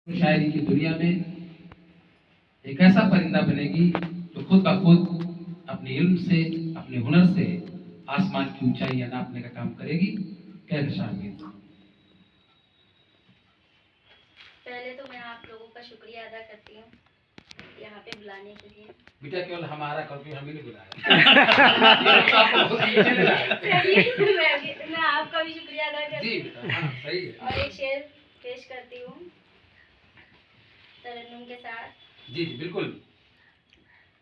शायरी की दुनिया में एक ऐसा परिंदा बनेगी जो खुद ब खुद अपने इल्म से, अपने हुनर से आसमान की ऊंचाइयां नापने का काम करेगी। क्या शामिल। पहले तो मैं आप लोगों का शुक्रिया अदा करती हूँ यहाँ पे बुलाने के लिए। बेटा केवल हमारा कभी हमें नहीं बुलाया। मैं आपका भी शुक्रिया अदा करती हूँ। हाँ, सही है। और एक शेर पेश करती हूँ तरन्नुम के साथ। जी जी बिल्कुल,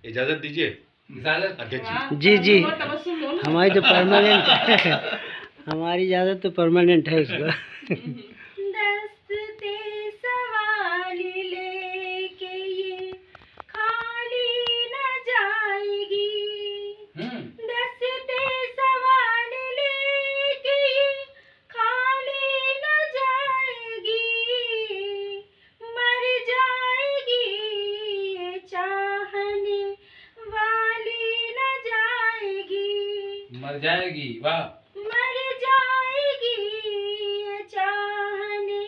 इजाजत दीजिए। इजाजत अध्यक्ष जी जी, हमारी तो परमानेंट है। हमारी इजाजत तो परमानेंट है उसको। दस्ते सवाल लेके ये खाली न जाएगी। दस्ते सवाल लेके ये खाली न जाएगी। मर जाएगी ये चाहने वाली न जाएगी। मर जाएगी, वाह। मर जाएगी ये चाहने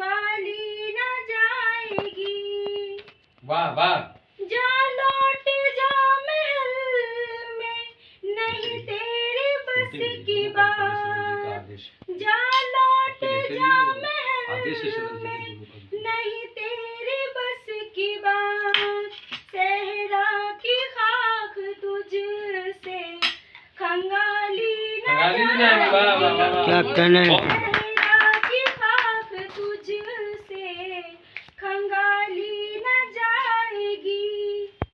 वाली न जाएगी। वाह वाह। जा लौट जा महल में नहीं तेरे बस की बात। जा लौट जा महल में नहीं तेरे बस की बात। सहरा की खाक तुझसे खंगाली न वाह वाह वाह। क्या कहना है।